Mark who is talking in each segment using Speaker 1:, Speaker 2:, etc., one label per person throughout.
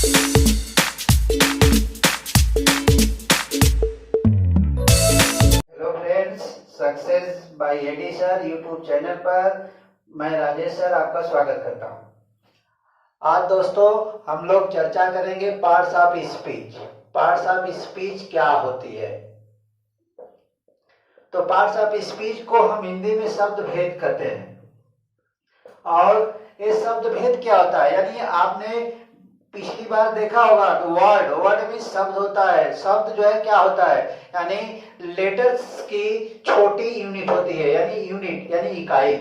Speaker 1: Hello friends, success by AD sir YouTube channel पर मैं Rajesh sir आपका स्वागत करता हूं। आज दोस्तों हम लोग चर्चा करेंगे parts of speech. Parts of speech क्या होती है? तो पार्ट्स ऑफ स्पीच को हम हिंदी में शब्द भेद कहते हैं। और ये शब्द भेद क्या होता है? यानी आपने पिछली बार देखा होगा कि वर्ड में शब्द होता है। शब्द जो है क्या होता है? यानी लेटर्स की छोटी यूनिट होती है, यानी यूनिट यानी इकाई।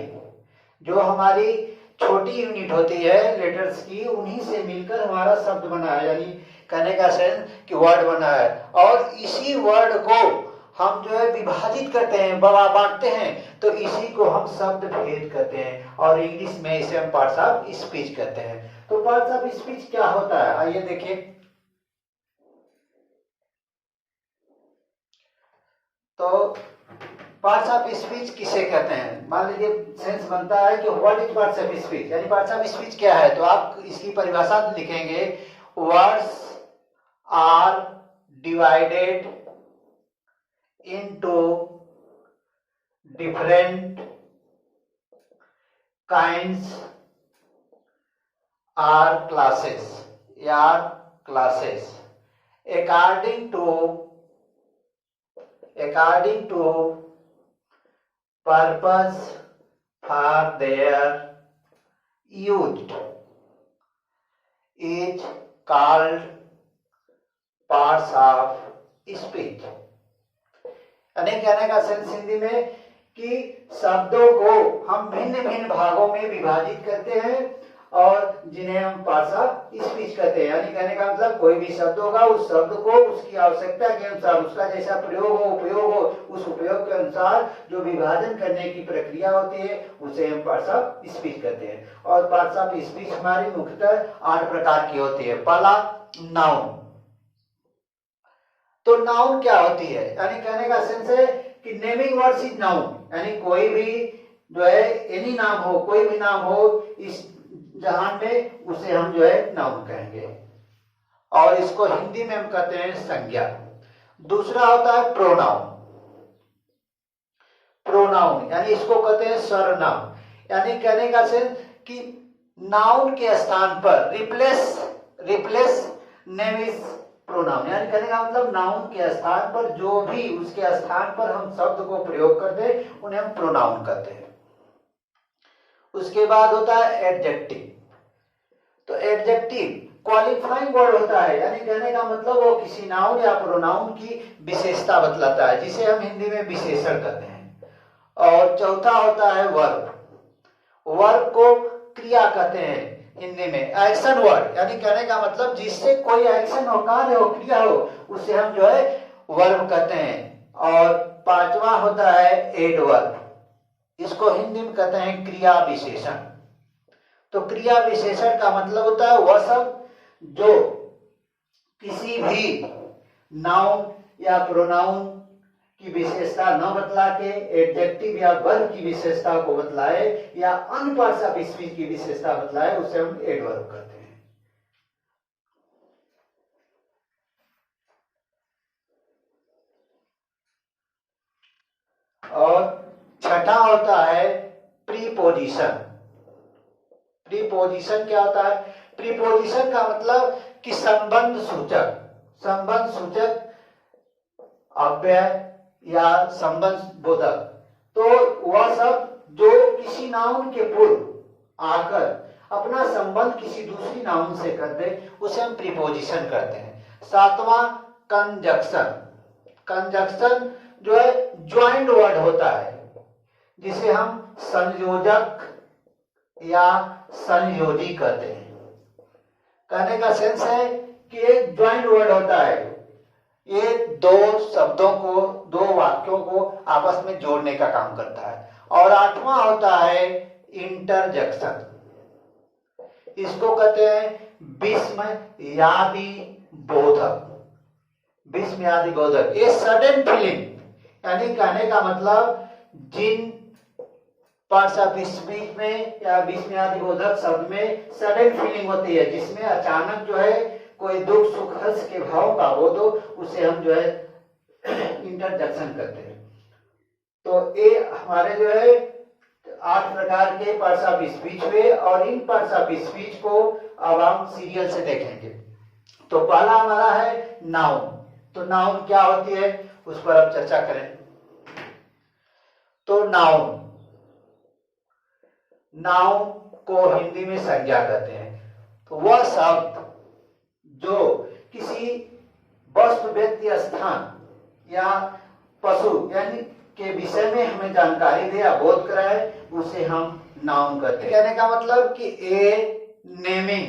Speaker 1: जो हमारी छोटी यूनिट होती है लेटर्स की, उन्हीं से मिलकर हमारा शब्द बना है, यानी कहने का सेंस कि वर्ड बना है। और इसी वर्ड को हम जो है विभाजित करते हैं, बांटते हैं, तो इसी को हम शब्द भेद कहते हैं। और इंग्लिश में इसे हम पार्ट्स ऑफ स्पीच कहते हैं। तो पार्ट्स ऑफ स्पीच क्या होता है, आइए देखिए। तो पार्ट्स ऑफ स्पीच किसे कहते हैं? मान लीजिए सेंस बनता है कि what is parts of speech, यानी पार्ट्स ऑफ स्पीच क्या है। तो आप इसकी परिभाषा लिखेंगे, words are divided into different kinds or classes according to purpose for their used is called parts of speech। यानी कहने का सेंस हिंदी में कि शब्दों को हम भिन्न भिन्न भागों में विभाजित करते हैं और जिन्हें हम पार्ट्स ऑफ स्पीच कहते हैं। यानी कहने का मतलब कोई भी शब्द होगा, उस शब्द को उसकी आवश्यकता के अनुसार, उसका जैसा प्रयोग हो, उपयोग हो, उस उपयोग के अनुसार जो विभाजन करने की प्रक्रिया होती है उसे हम पार्ट्स ऑफ स्पीच कहते हैं। और पार्ट्स ऑफ स्पीच हमारी मुख्यतः 8 प्रकार की होती है। पहला नाउन। तो नाउन क्या होती है? यानी कहने का सेंस है कि नेमिंग वर्ड्स इज नाउन, यानी कोई भी जो है एनी नाम हो, कोई भी नाम हो इस जहां में, उसे हम जो है नाउन कहेंगे। और इसको हिंदी में हम कहते हैं संज्ञा। दूसरा होता है प्रोनाउन। यानी इसको कहते हैं सर्वनाम। यानी कहने का सेंस कि नाउन के स्थान पर रिप्लेस नेम इज प्रोनाउन। यानी कहने का मतलब नाउन के स्थान पर जो भी उसके स्थान पर हम शब्द को प्रयोग करते हैं उन्हें हम प्रोनाउन कहते हैं। उसके बाद होता है एडजेक्टिव। तो एडजेक्टिव क्वालिफाइंग वर्ड होता है, यानी कहने का मतलब वो किसी नाउन या प्रोनाउन की विशेषता बतलाता है, जिसे हम हिंदी में विशेषण कहते हैं। और चौथा होता है वर्ब को क्रिया कहते हैं हिंदी में, एक्शन वर्ड। यानी कहने का मतलब जिससे कोई एक्शन हो, कार्य हो, क्रिया हो, उसे हम जो है वर्ब कहते हैं। और पांचवा होता है एडवर्ब। इसको हिंदी में कहते हैं क्रिया विशेषण। तो क्रिया विशेषण का मतलब होता है वह शब्द जो किसी भी नाउन या प्रोनाउन की विशेषता न बतला के एडजेक्टिव या वर्ब की विशेषता को बतलाए या अन्य पार्ट्स ऑफ स्पीच की विशेषता बतलाए, उसे हम एडवर्ब कहते हैं। और छठा होता है प्रीपोजिशन। प्रीपोजिशन क्या होता है? प्रीपोजिशन का मतलब कि संबंध सूचक अव्यय या संबंध बोधक। तो वह सब जो किसी नाउन के पूर्व आकर अपना संबंध किसी दूसरी नाउन से कर दे, उसे हम प्रीपोजिशन कहते हैं। सातवां कंजक्शन जो है ज्वाइंट वर्ड होता है, जिसे हम संयोजक या संयोजी कहते हैं। कहने का सेंस है कि एक ज्वाइंट वर्ड होता है, ये दो शब्दों को, दो वाक्यों को आपस में जोड़ने का काम करता है। और आठवां होता है इंटरजेक्शन। इसको कहते हैं विस्मयादि बोधक। ये सडन फीलिंग, यानी कहने का मतलब जिन पार्ट्स ऑफ स्पीच में या विस्मयादि बोधक शब्द में सडन फीलिंग होती है, जिसमें अचानक जो है कोई दुख सुख हर्ष के भाव का हो तो उसे हम जो है इंटरजेक्शन करते हैं। तो ये हमारे जो है 8 प्रकार के पार्ट्स ऑफ स्पीच हुए, और इन पार्ट्स ऑफ स्पीच को अब हम सीरियल से देखेंगे। तो पहला हमारा है नाउन। तो नाउन क्या होती है उस पर अब चर्चा करें। तो नाउन को हिंदी में संज्ञा कहते हैं। तो वह शब्द जो किसी वस्तु, व्यक्ति, स्थान या पशु यानी के विषय में हमें जानकारी दे या बोध कराए, उसे हम नाउन कहते हैं। कहने का मतलब कि a naming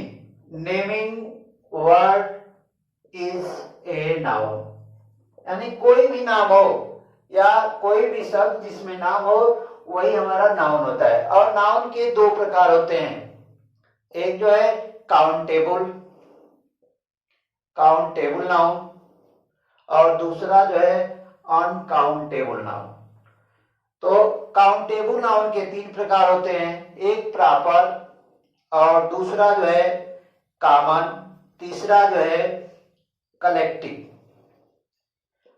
Speaker 1: word is a noun, यानी कोई भी नाम हो या कोई भी शब्द जिसमें नाम हो वही हमारा नाउन होता है। और नाउन के 2 प्रकार होते हैं, एक जो है काउंटेबल नाउन, और दूसरा जो है अनकाउंटेबल नाउन। तो काउंटेबल नाउन के 3 प्रकार होते हैं, एक प्रॉपर, और दूसरा जो है कॉमन, तीसरा जो है कलेक्टिव।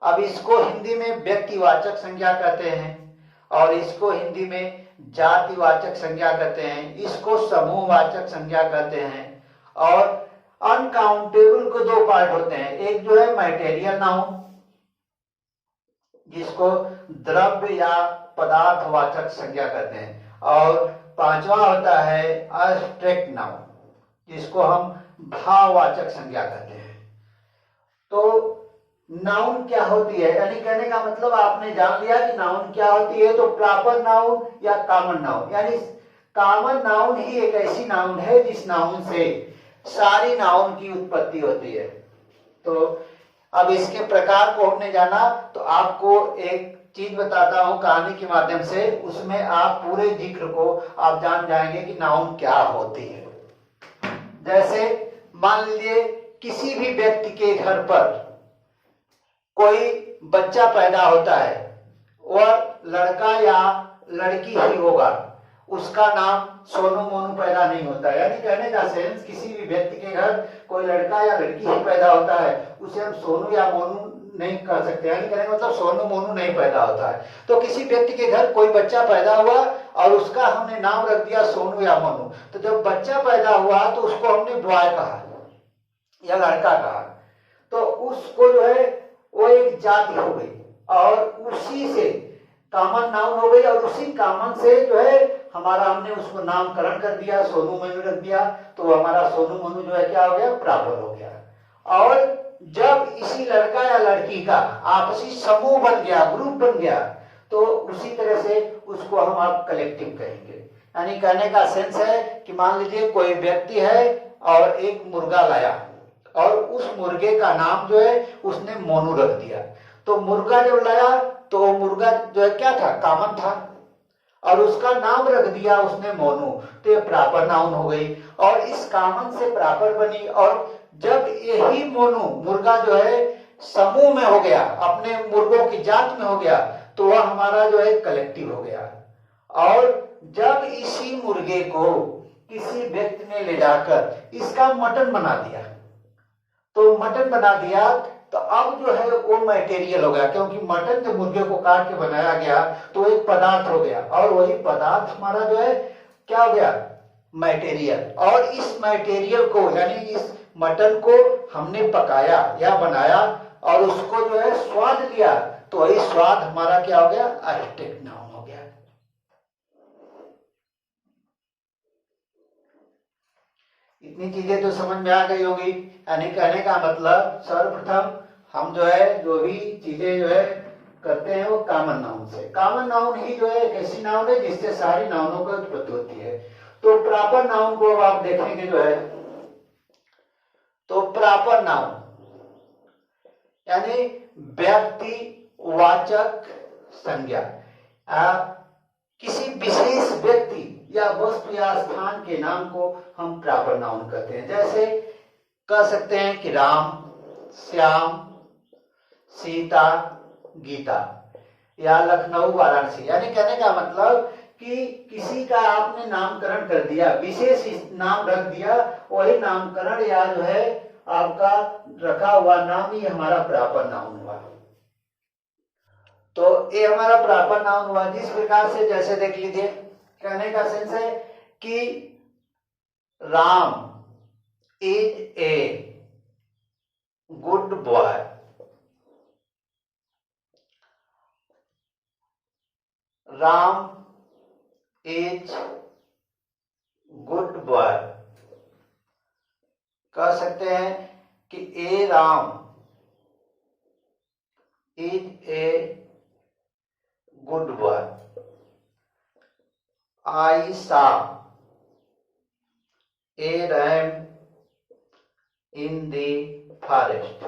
Speaker 1: अब इसको हिंदी में व्यक्तिवाचक संज्ञा कहते हैं, और इसको हिंदी में जातिवाचक संज्ञा कहते हैं, इसको समूहवाचक संज्ञा कहते हैं। और अनकाउंटेबल को 2 पार्ट होते हैं, एक जो है मटेरियल नाउन जिसको द्रव्य या पदार्थवाचक संज्ञा कहते हैं, और 5वां होता है एब्स्ट्रैक्ट नाउन जिसको हम भाववाचक संज्ञा कहते हैं। तो नाउन क्या होती है, यानी कहने का मतलब आपने जान लिया कि नाउन क्या होती है। तो प्रॉपर नाउन या कॉमन नाउन, यानी कॉमन नाउन ही एक ऐसी नाउन है जिस नाउन से सारी नाउन की उत्पत्ति होती है। तो अब इसके प्रकार को हमने जाना, तो आपको एक चीज बताता हूं कहानी के माध्यम से, उसमें आप पूरे जिक्र को आप जान जाएंगे कि नाउन क्या होती है। जैसे मान लीजिए किसी भी व्यक्ति के घर पर कोई बच्चा पैदा होता है, वह लड़का या लड़की ही होगा, उसका नाम सोनू मोनू पैदा नहीं होता है। यानी कहने का सेंस, किसी भी व्यक्ति के घर कोई लड़का या लड़की ही पैदा होता है, उसे हम सोनू या मोनू नहीं कह सकते। यानी कहने का मतलब सोनू मोनू नहीं पैदा होता है। तो किसी व्यक्ति के घर कोई बच्चा पैदा हुआ और उसका हमने नाम रख दिया सोनू या मोनू। तो जब बच्चा पैदा हुआ तो उसको हमने बॉय कहा या लड़का कहा, तो उसको जो है वो एक जाति हो गई, और उसी से कॉमन नाउन हो गई, और उसी कॉमन से जो है हमारा हमने उसको नामकरण कर दिया, सोनू मोनू रख दिया। तो हमारा सोनू मोनू जो है क्या हो गया, प्रॉपर हो गया। और जब इसी लड़का या लड़की का आपसी समूह बन गया, ग्रुप बन गया, तो उसी तरह से उसको हम आप कलेक्टिव कहेंगे। यानी कहने का सेंस है कि मान लीजिए कोई व्यक्ति है और एक मुर्गा लाया, और उस मुर्गे का नाम जो है उसने मोनू रख दिया। तो मुर्गा जब लाया तो मुर्गा जो है क्या था, कॉमन था, और उसका नाम रख दिया उसने मोनू, तो ये प्रॉपर नाउन हो गई। और इस कॉमन से प्रॉपर बनी, और जब यही मोनू मुर्गा जो है समूह में हो गया, अपने मुर्गों की जात में हो गया, तो वह हमारा जो है कलेक्टिव हो गया। और जब इसी मुर्गे को किसी व्यक्ति ने ले जाकर इसका मटन बना दिया, तो मटन बना दिया, तो अब जो है वो मटेरियल हो गया, क्योंकि मटन जो मुर्गे को काट के बनाया गया तो एक पदार्थ हो गया, और वही पदार्थ हमारा जो है क्या हो गया, मटेरियल। और इस मटेरियल को यानी इस मटन को हमने पकाया या बनाया और उसको जो है स्वाद लिया, तो वही स्वाद हमारा क्या हो गया, एब्स्ट्रैक्ट नाउन हो गया। इतनी चीजें तो समझ में आ गई होगी। यानी कहने का मतलब सर्वप्रथम हम जो है जो भी चीजें जो है करते हैं वो कॉमन नाउन से। कॉमन नाउन ही जो है एक ऐसी नाउन है जिससे सारी नाउनों की उत्पत्ति होती है। तो प्रॉपर नाउन को अब आप देखेंगे जो है, तो प्रॉपर नाउन यानी व्यक्तिवाचक संज्ञा, किसी विशेष व्यक्ति या वस्तु या स्थान के नाम को हम प्रॉपर नाउन कहते हैं। जैसे कह सकते हैं कि राम, श्याम, सीता, गीता, या लखनऊ, वाराणसी। यानी कहने का मतलब कि किसी का आपने नामकरण कर दिया, विशेष नाम रख दिया, वही नामकरण या जो है आपका रखा हुआ नाम ही हमारा प्रॉपर नाउन हुआ। तो ये हमारा प्रॉपर नाउन हुआ। जिस प्रकार से, जैसे देख लीजिए, कहने का सेंस है कि Ram is a good boy. Ram is good boy. कह सकते हैं कि a Ram is a good boy. I saw a ram in the forest.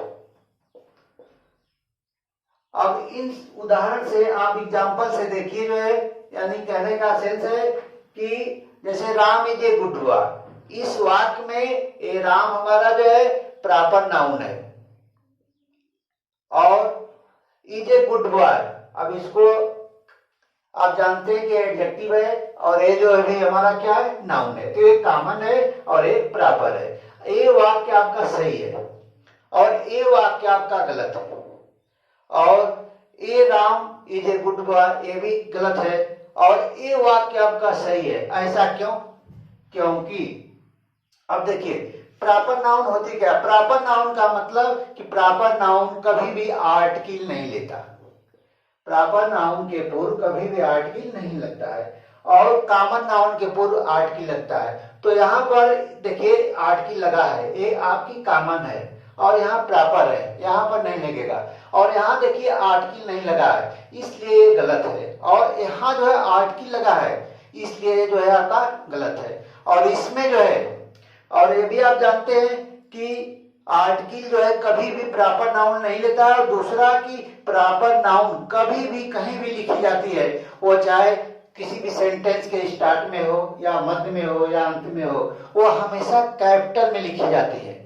Speaker 1: अब इन उदाहरण से आप एग्जाम्पल से देखिए जो है, यानी कहने का सेंस है कि जैसे Ram is a good boy, इस वाक्य में ए राम हमारा जो है प्रॉपर नाउन है और इज ए गुड बॉय, अब इसको आप जानते हैं कि एडजेक्टिव है और ये जो है हमारा क्या है, नाउन है। तो एक कॉमन है और एक प्रॉपर है। ये वाक्य आपका सही है और ये वाक्य आपका गलत है। और a Ram is a good boy ये भी गलत है और ये वाक्य आपका सही है। ऐसा क्यों? क्योंकि अब देखिए, प्रॉपर नाउन होती क्या? प्रॉपर नाउन का मतलब कि प्रॉपर नाउन कभी भी आर्टिकल नहीं लेता। प्रॉपर नाउन के पूर्व कभी भी आर्टिकल नहीं लगता है और कॉमन नाउन के पूर्व आर्टिकल लगता है। तो यहाँ पर देखिए आर्टिकल लगा है, ये आपकी कॉमन है और यहाँ प्रॉपर है, यहाँ पर नहीं लगेगा। और यहाँ देखिए आर्टिकल नहीं लगा है, इसलिए ये गलत है। और यहाँ जो है आर्टिकल लगा है, इसलिए जो है आपका गलत है। और इसमें जो है, और ये भी आप जानते हैं कि आर्टिकल जो है कभी भी प्रॉपर नाउन नहीं लेता है। और दूसरा कि प्रॉपर नाउन कभी भी कहीं भी लिखी जाती है, वो चाहे किसी भी सेंटेंस के स्टार्ट में हो या मध्य में हो या अंत में हो, वो हमेशा कैपिटल में लिखी जाती है।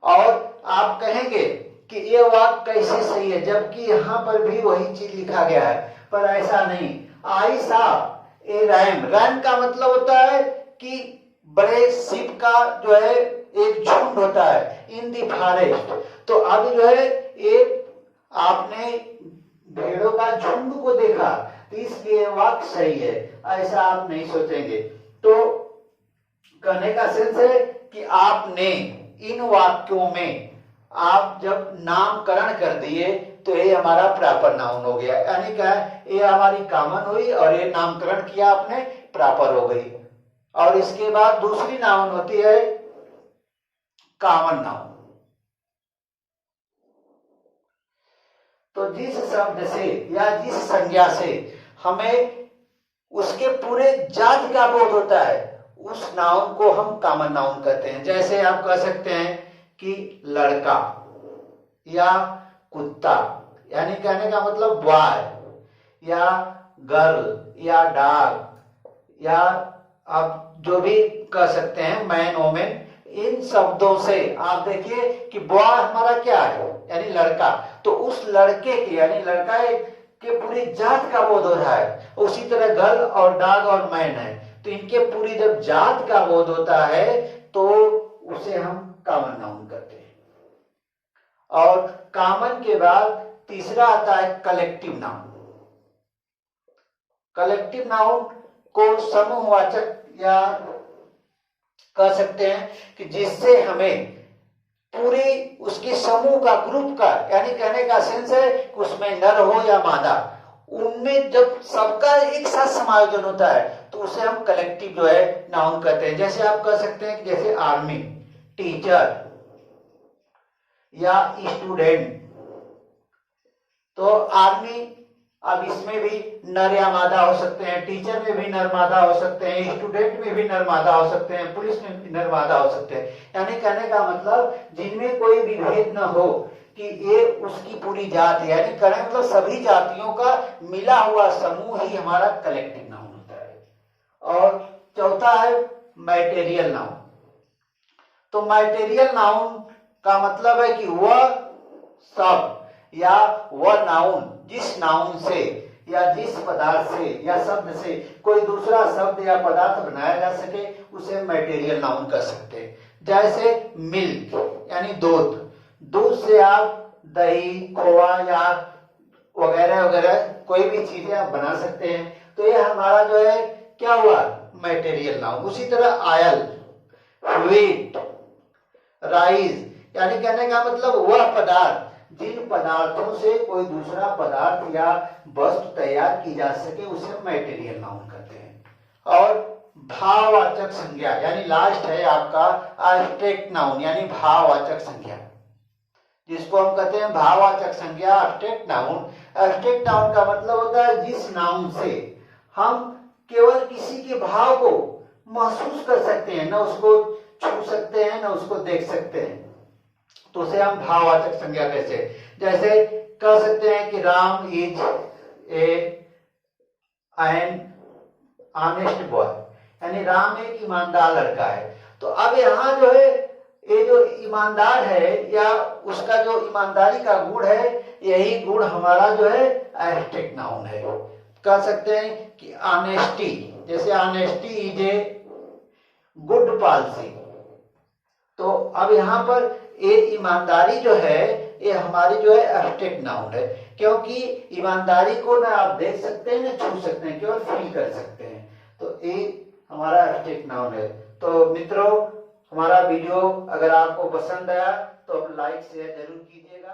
Speaker 1: और आप कहेंगे कि ये वाक्य कैसे सही है, जबकि यहाँ पर भी वही चीज लिखा गया है, पर ऐसा नहीं। आई सा ए रैम, रैम का मतलब होता है कि बड़े शिप का जो है एक झुंड होता है, इन दी फॉरेस्ट। तो अब जो है एक आपने भेड़ों का झुंड को देखा, तो इसलिए वाक्य सही है, ऐसा आप नहीं सोचेंगे। तो कहने का सेंस है कि आपने इन वाक्यों में आप जब नामकरण कर दिए तो ये हमारा प्रॉपर नाउन हो गया, यानी क्या है, ये हमारी कॉमन हुई और ये नामकरण किया आपने, प्रॉपर हो गई। और इसके बाद दूसरी नाउन होती है कॉमन नाउन। तो जिस शब्द से या जिस संज्ञा से हमें उसके पूरे जाति का बोध होता है, उस नाउन को हम कॉमन नाउन कहते हैं। जैसे आप कह सकते हैं कि लड़का या कुत्ता, यानी कहने का मतलब बॉय, या गर्ल या डॉग, या आप जो भी कह सकते हैं मैन वोमेन। इन शब्दों से आप देखिए कि बॉय हमारा क्या है, यानी लड़का। तो उस लड़के के, यानी लड़का के पूरी जात का बोध हो रहा है। उसी तरह गर्ल और डॉग और मैन है, तो इनके पूरी जब जात का बोध होता है तो उसे हम कॉमन नाउन करते हैं। और कॉमन के बाद तीसरा आता है कलेक्टिव नाउन। कलेक्टिव नाउन को समूहवाचक या कह सकते हैं कि जिससे हमें पूरी उसके समूह का, ग्रुप का, यानी कहने का सेंस है कि उसमें नर हो या मादा, उनमें जब सबका एक साथ समायोजन होता है तो उसे हम कलेक्टिव जो है नाउन कहते हैं। जैसे आप कह सकते हैं कि जैसे आर्मी, टीचर या स्टूडेंट। तो आर्मी, अब इसमें भी नर या मादा हो सकते हैं, टीचर में भी नर मादा हो सकते हैं, स्टूडेंट में भी नर मादा हो सकते हैं, पुलिस में भी नर मादा हो सकते हैं। यानी कहने का मतलब जिनमें कोई भी भेद न हो कि ये उसकी पूरी जात है, यानी कहने मतलब सभी जातियों का मिला हुआ समूह ही हमारा कलेक्टिव नाउन होता है। और चौथा है मैटेरियल नाउन। तो मैटेरियल नाउन का मतलब है कि वह सब या वह नाउन जिस नाउन से या जिस पदार्थ से या शब्द से कोई दूसरा शब्द या पदार्थ बनाया जा सके, उसे मैटेरियल नाउन कह सकते हैं। जैसे मिल्क यानी दूध, दूध से आप दही, खोआ या वगैरह वगैरह कोई भी चीजें आप बना सकते हैं। तो ये हमारा जो है क्या हुआ, मटेरियल नाउन। उसी तरह आयल, व्हीट, राइस, यानी कहने का मतलब वह पदार्थ जिन पदार्थों से कोई दूसरा पदार्थ या वस्तु तैयार की जा सके उसे मटेरियल नाउन कहते हैं। और भाववाचक संज्ञा यानी लास्ट है आपका एब्स्ट्रैक्ट नाउन यानी भाववाचक संज्ञा, जिसको हम कहते हैं भाववाचक संज्ञा, एब्स्ट्रैक्ट नाउन। एब्स्ट्रैक्ट नाउन का मतलब होता है जिस नाउन से हम केवल किसी के भाव को महसूस कर सकते हैं, न उसको छू सकते हैं न उसको देख सकते हैं, तो उसे हम भाववाचक संज्ञा कहते हैं। जैसे कह सकते हैं कि Ram is an honest boy, यानी राम एक ईमानदार लड़का है। तो अब यहाँ जो है ये जो ईमानदार है या उसका जो ईमानदारी का गुण है, यही गुण हमारा जो है एब्स्ट्रैक्ट नाउन है। कह सकते हैं कि ऑनेस्टी, जैसे honesty is a good policy. तो अब यहाँ पर ये ईमानदारी जो है ये हमारी जो है एब्स्ट्रैक्ट नाउन है, क्योंकि ईमानदारी को ना आप देख सकते हैं ना छू सकते हैं, केवल फील कर सकते हैं। तो ये हमारा एब्स्ट्रैक्ट नाउन है। तो मित्रों, हमारा वीडियो अगर आपको पसंद आया तो आप लाइक शेयर जरूर कीजिएगा।